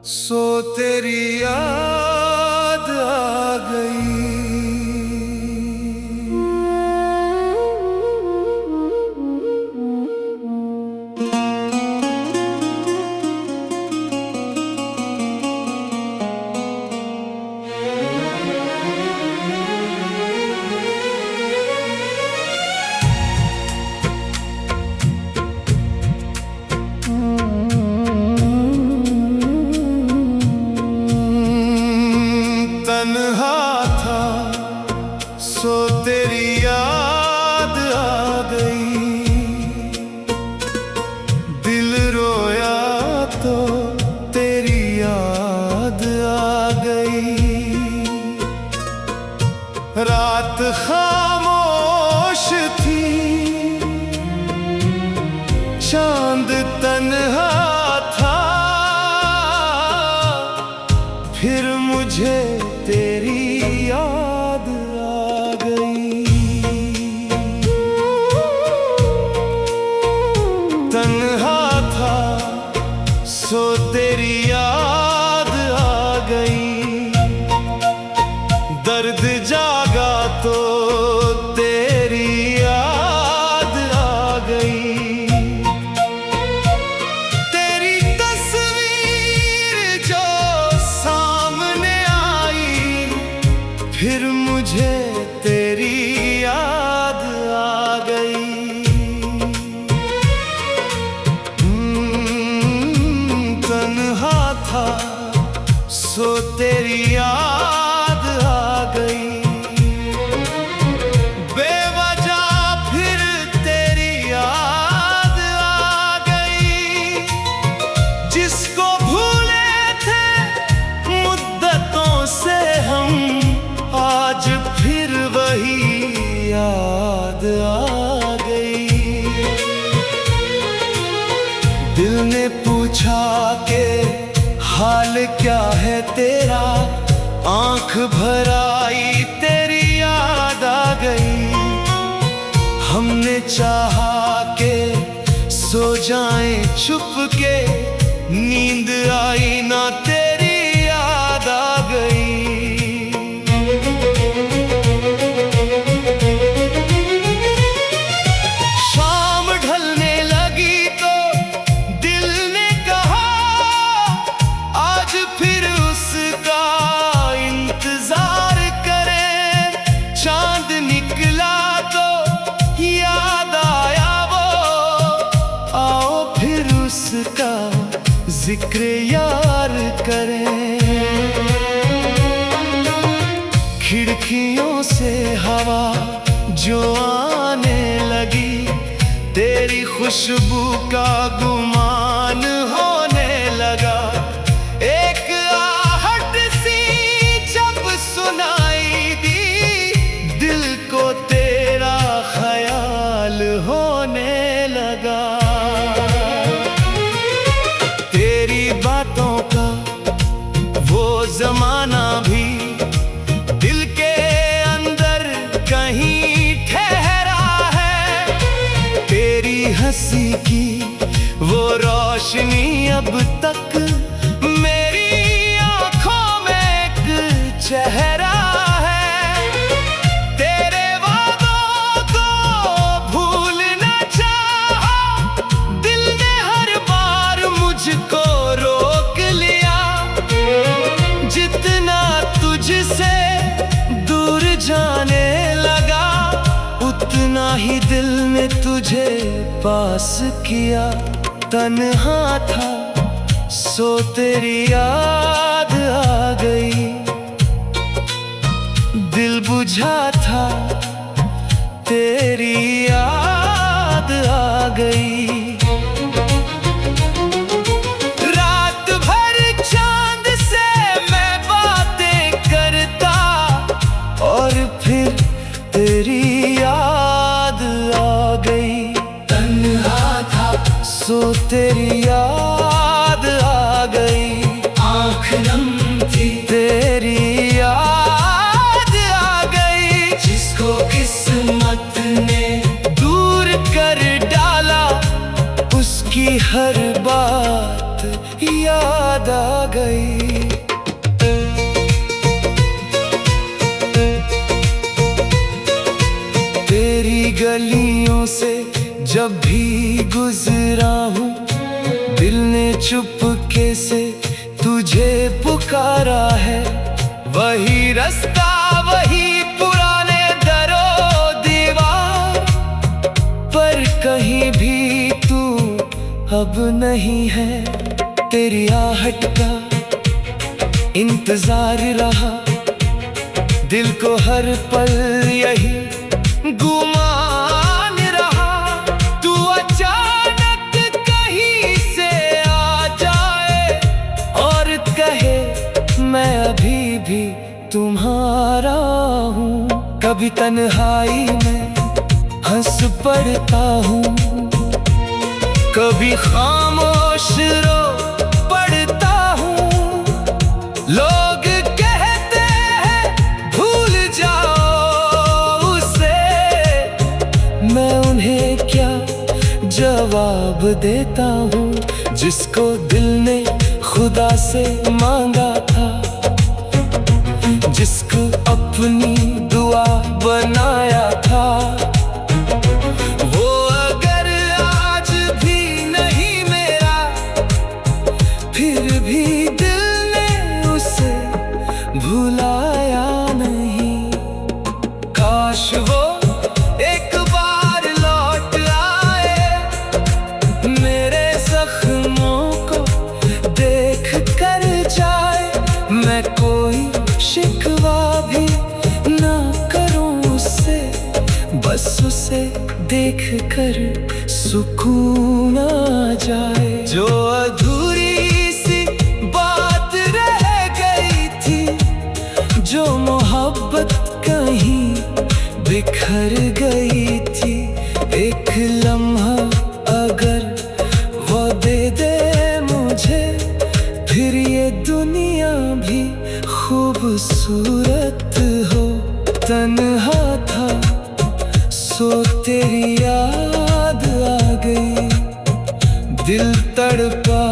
सो तेरी याद आ गई। तन्हा था सो तेरी याद आ गई, दिल रोया तो तेरी याद आ गई। रात खामोश थी, चांद तन्हा था, फिर मुझे तेरी याद आ गई। तन्हा था सो तेरी याद आ गई, दर्द जागा तो तेरी याद आ गई। तेरी तस्वीर जो सामने आई, फिर मुझे तेरी याद आ गई। तन्हा था सो तेरी याद आ गई, बेवजह फिर तेरी याद आ गई। जिसको भूले थे मुद्दतों से हम, आज फिर वही याद आ गई। दिल ने पूछा के हाल क्या है तेरा, आंख भर आई तेरी याद आ गई। हमने चाहा के सो जाएं छुप के, नींद आई ना तेरी याद आ गई। शाम ढलने लगी तो दिल ने कहा, आज फिर उसका इंतजार करें। चांद निकला तो याद आया वो, आओ फिर उसका जिक्र यार करें। खिड़कियों से हवा जो आने लगी, तेरी खुशबू का गुमान होने लगा। एक आहट सी जब सुनाई दी, दिल को तेरा ख्याल होने लगा। तेरी बातों का वो जमाना भी दिल के अंदर कहीं ठहरा है। तेरी हंसी की वो रोशनी अब तक मेरी आंखों में एक चेहरा है। तेरे वादों को भूल न चाहा, दिल ने हर बार मुझको रोक लिया। जितना तुझसे दूर जाने लगा, उतना ही दिल ने तुझे पास किया। तन्हा था सो तेरी याद आ गई, दिल बुझा था तेरी याद आ गई। रात भर चांद से मैं बातें करता, और फिर तेरी याद आ गई। तन्हा था सो तेरी याद आ गई, आँख नम थी तेरी याद आ गई। जिसको किस्मत ने दूर कर डाला, उसकी हर बात याद याद आ गई। तेरी गलियों से जब भी गुजरा हूँ, दिल ने चुपके से तुझे पुकारा है। वही रास्ता, वही पुराने दरो दीवार, पर कहीं भी तू अब नहीं है। तेरी आहट का इंतजार रहा, दिल को हर पल यही गुमान रहा। तू अचानक कहीं से आ जाए और कहे मैं अभी भी तुम्हारा हूँ। कभी तन्हाई में हंस पड़ता हूँ, कभी खामोश रो पड़ता हूँ। लोग कहते हैं भूल जाओ उसे, मैं उन्हें क्या जवाब देता हूँ। जिसको दिल ने खुदा से मांगा था, जिसको अपनी दुआ बनाया था, वो अगर आज भी नहीं मेरा, फिर भी दिल ने उसे भुलाया नहीं। काश वो एक बार लौट आए, मेरे जख्मों को देख कर जाए। मैं कोई शिकवा भी ना करूं उससे, बस उसे देख कर सुकून आ जाए। जो अधूरी सी बात रह गई थी, जो मोहब्बत कहीं बिखर गई थी, एक लम्हा अगर वो दे दे मुझे, फिर ये दुनिया भी खूबसूरत हो। तन्हा था सो तेरी याद आ गई, दिल तड़पा।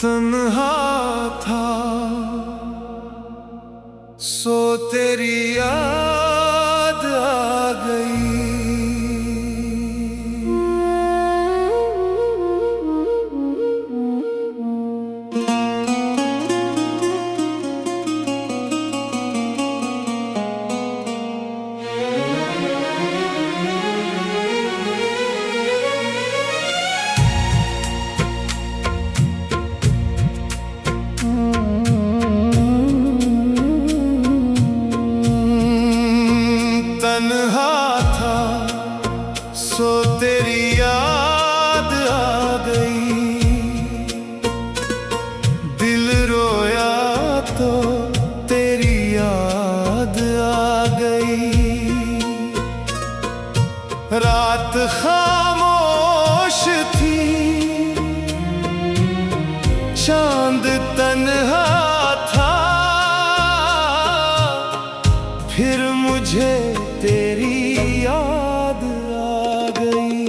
तन्हा था सो तेरी याद आ गई। तन्हा था सो तेरी याद आ गई, दिल रोया तो तेरी याद आ गई। रात खामोश थी, चांद तन्हा था, फिर मुझे तेरी याद आ गई।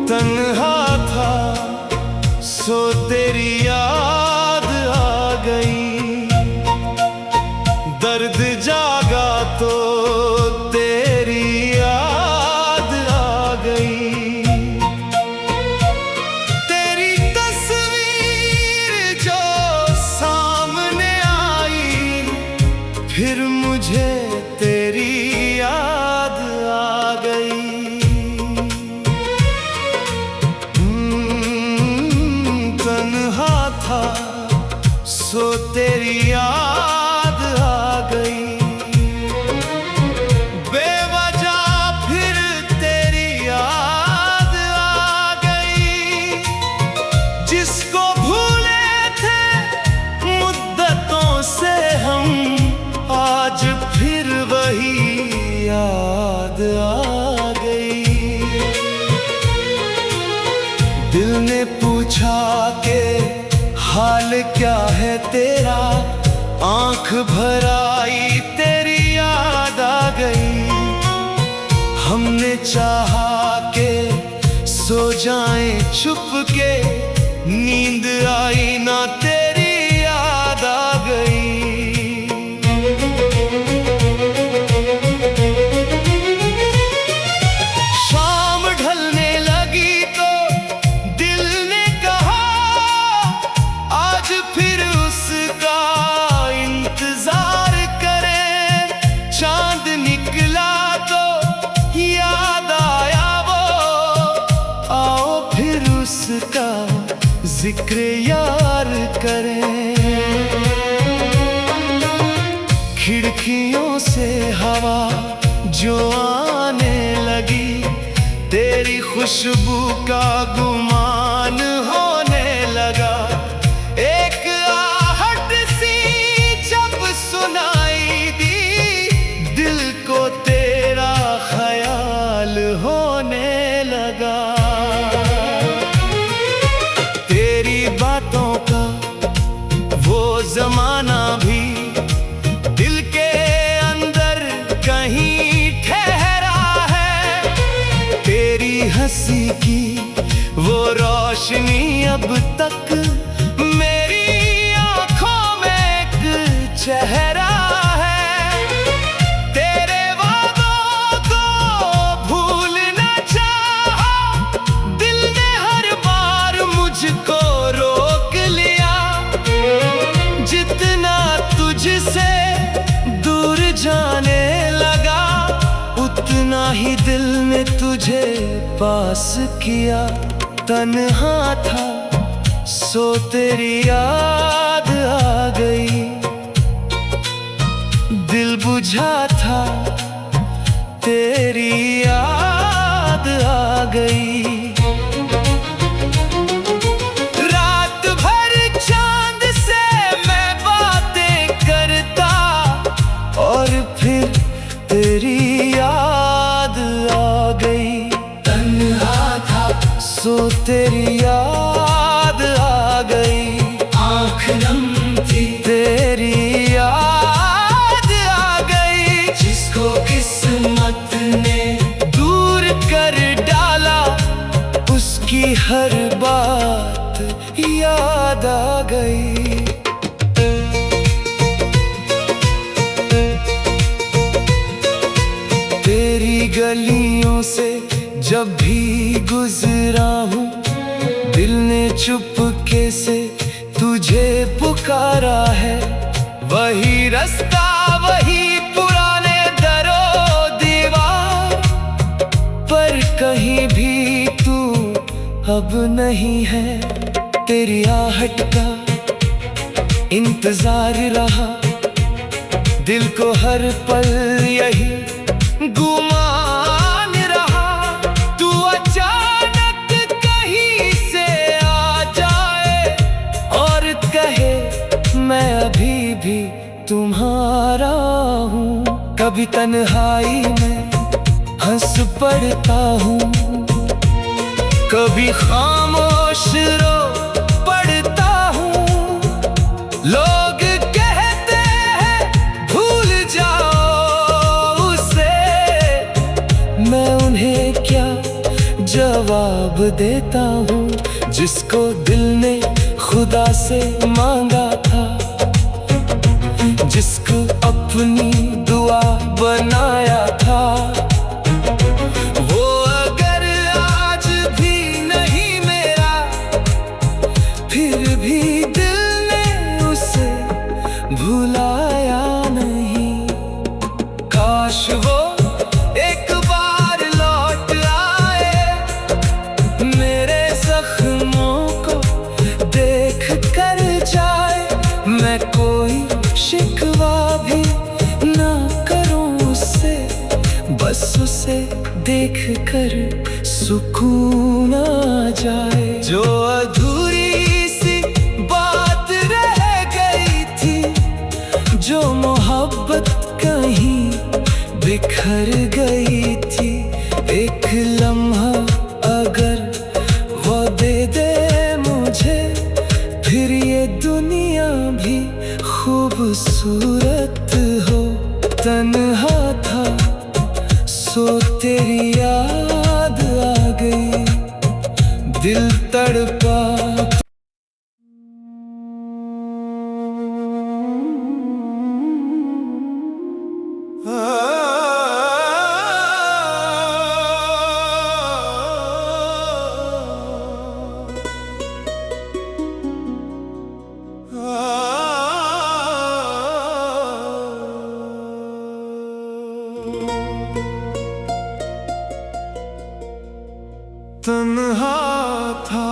तन्हा था सो तेरी याद आ गई, दर्द जागा तो तेरी याद आ गई। तेरी तस्वीर जो सामने आई, फिर मुझे तेरी याद आ गई। तन्हा था सो तेरी याद आ गई, बेवजह फिर तेरी याद आ गई। जिसको भूले हाल क्या है तेरा, आंख भर आई तेरी याद आ गई। हमने चाहा के सो जाएं छुप के, नींद आई ना तेरी याद आ गई। शाम ढलने लगी तो दिल ने कहा आज फिर उसका इंतजार करें। चांद निकला तो याद आया वो, आओ फिर उसका जिक्र यार करें। खिड़कियों से हवा जो आने लगी, तेरी खुशबू का गुमान होने लगा। एक आहट सी जब सुनाई दी, दिल को तेरा ख्याल होने लगा। तेरी बातों का वो जमाना भी दिल के अंदर कहीं ठहरा है। तेरी हंसी की वो रोशनी अब तक मेरी आंखों में एक चेहरा है। तेरे वादों को भूलना चाहा, दिल ने हर बार मुझको रोक लिया। जितना तुझसे दूर जाने लगा, उतना ही दिल ने तुझे पास किया। तन्हा था सो तेरी याद आ गई, दिल बुझा था तेरी याद आ गई। रात भर चांद से मैं बातें करता, और फिर तेरी याद आ गई। तन्हा था सो तेरी याद आ गई, आँख नम थी तेरी याद आ गई। जिसको किस्मत ने दूर कर डाला, उसकी हर बात याद आ गई। तेरी गलियों से जब भी गुजरा हूँ, दिल ने चुपके से तुझे पुकारा है। वही रास्ता वही पुराने दरो दीवार, पर कहीं भी तू अब नहीं है। तेरी आहट का इंतजार रहा, दिल को हर पल यही गुमान रहा। तू अचानक कहीं से आ जाए और कहे मैं अभी भी तुम्हारा हूँ। कभी तन्हाई में हंस पड़ता हूँ, कभी खामोश रो पड़ता हूँ। लोग कहते हैं भूल जाओ उसे, मैं उन्हें क्या जवाब देता हूँ। जिसको दिल ने खुदा से मांगा था, जिसको अपनी दुआ बनाया था, वो अगर आज भी नहीं मेरा, फिर भी दिल ने उसे भुलाया नहीं। काश वो एक बार लौट आए, मेरे जख्मों को देख कर जाए। मैं कोई शिकवा भी ना करूं उससे, बस उसे देख कर सुकून आ जाए। जो अधूरी सी बात रह गई थी, जो मोहब्बत कहीं बिखर गई थी, एक लम्हा अगर वो दे दे मुझे, फिर ये दुनिया भी खूबसूरत हो। तन्हा था सो तेरी याद आ गई, दिल तड़पा। तन्हा था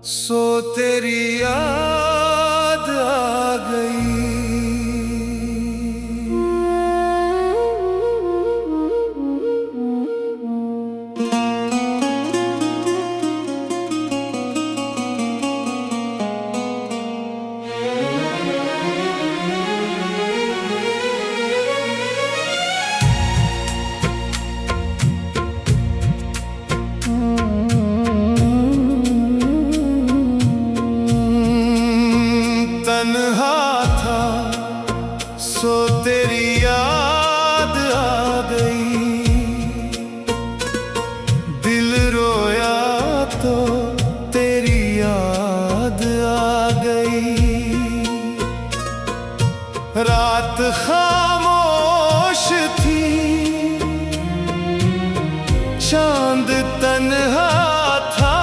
सो तेरी याद आ गई। तन्हा था सो तेरी याद आ गई, दिल रोया तो तेरी याद आ गई। रात खामोश थी, चांद तन्हा था,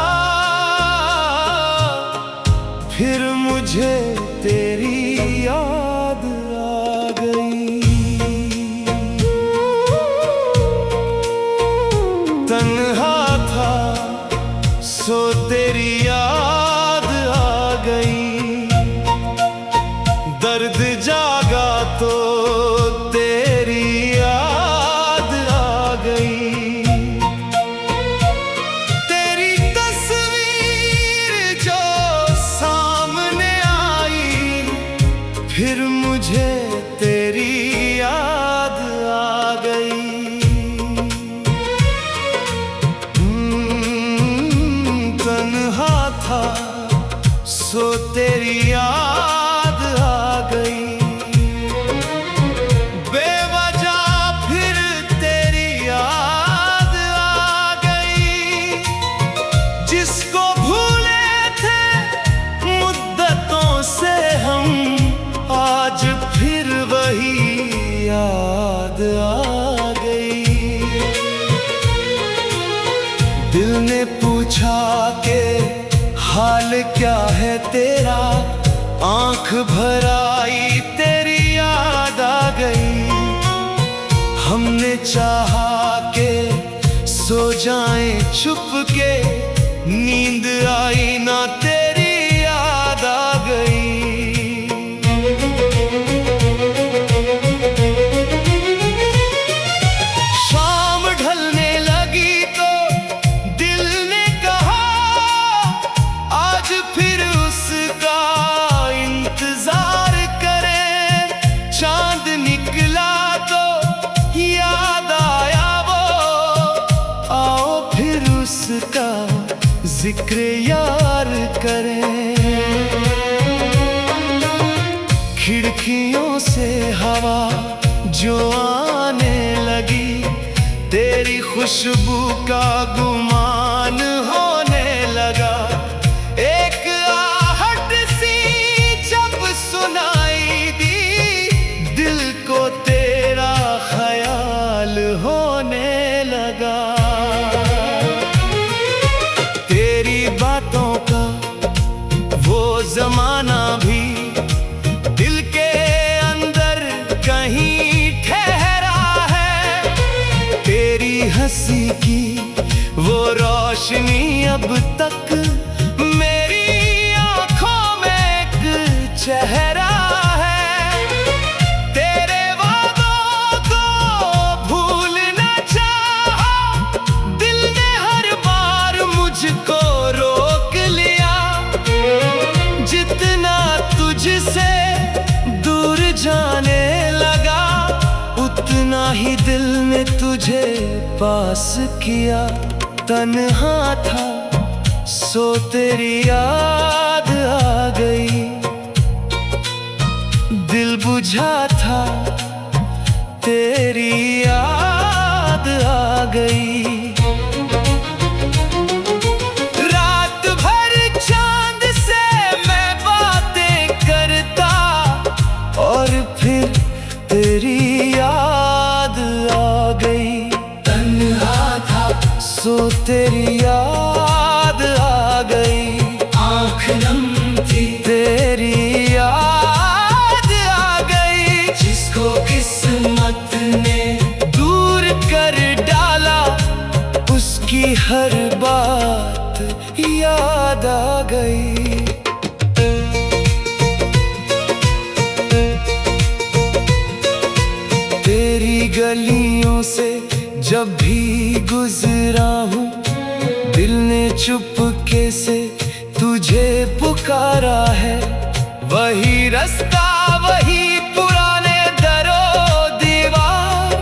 फिर मुझे तेरी याद आ गई। तन्हा था सो तेरी याद आ गई, दर्द जागा तो तेरी याद आ गई। तेरी तस्वीर जो सामने आई, फिर मुझे तेरी याद आ गई। तन्हा था सो तेरी याद आ गई, बेवजह फिर तेरी याद आ गई। जिसको भूले थे मुद्दतों से हम, आज फिर वही याद आ गई। दिल ने पूछा के हाल क्या है तेरा, आंख भर आई तेरी याद आ गई। हमने चाहा के सो जाएं छुप के, नींद आई ना तेरी याद आ गई। शाम ढलने लगी तो दिल ने कहा, आज फिर उसका इंतजार करें। चांद निकला तो याद आया वो, आओ फिर उसका जिक्र यार करें। खिड़कियों से हवा जो आने लगी, तेरी खुशबू का गुमान होने लगा। एक आहट सी जब सुनाई दी, दिल को तेरा ख्याल होने लगा। तेरी बातों का वो जमाना भी दिल के अंदर कहीं ठहरा है। तेरी हंसी की वो रोशनी अब तक मेरी आंखों में एक चेहरा है। तेरे वादों को भूल न चाहा, दिल ने हर बार मुझको रोक लिया। जितना तुझसे दूर जाने लगा, उतना ही दिल ने तुझे पास किया। तन्हा था सो तेरी याद आ गई, दिल बुझा था तेरी याद आ गई। रात भर चांद से मैं बातें करता और फिर तेरी याद आ गई। तन्हा था सो तेरी याद आ गई, आँख नम थी तेरी याद आ गई। जिसको किस्मत ने दूर कर डाला उसकी हर बात याद आ गई। तेरी गलियों से जब भी गुजरा हूँ, दिल ने चुपके से तुझे पुकारा है। वही रास्ता वही पुराने दरो दीवार,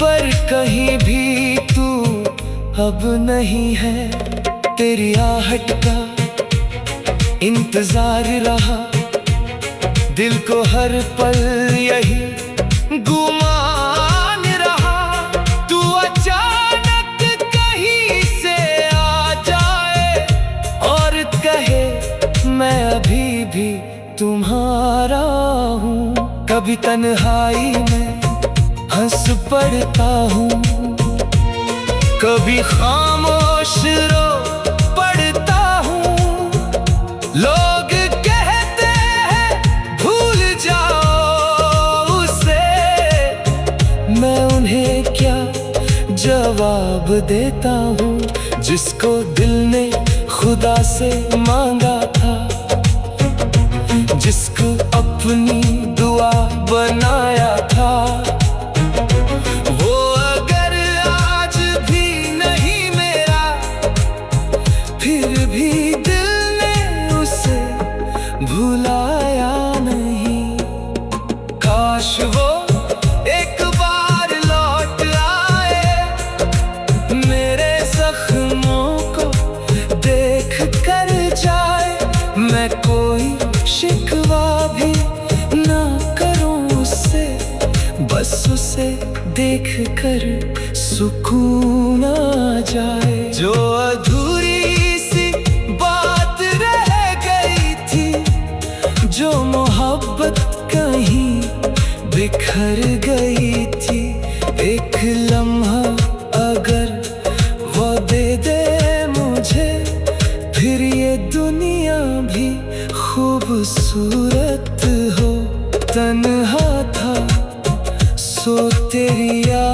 पर कहीं भी तू अब नहीं है। तेरी आहट का इंतजार रहा, दिल को हर पल यही गुमान रहा। तू अचानक कहीं से आ जाए और कहे मैं अभी भी तुम्हारा हूँ। कभी तन्हाई में हंस पड़ता हूँ, कभी खामोश रो पड़ता हूँ। लोग कहते हैं भूल जाओ उसे, मैं उन्हें क्या जवाब देता हूँ। जिसको दिल ने खुदा से मांगा था, जिसको अपनी दुआ बनाया था, वो अगर आज भी नहीं मेरा, फिर भी दिल ने उसे भुलाया नहीं। काश वो एक बार लौट आए, मेरे जख्मों को देख कर जाए। मैं कोई शिकवा भी ना करूं उससे, बस उसे देख कर सुकून आ जाए। जो अधूरी सी बात रह गई थी, जो मोहब्बत कहीं बिखर गई थी, एक लम्हा अगर वो दे दे मुझे, फिर ये दुनिया भी खूबसूरत हो। तन्हा था सो तेरी याद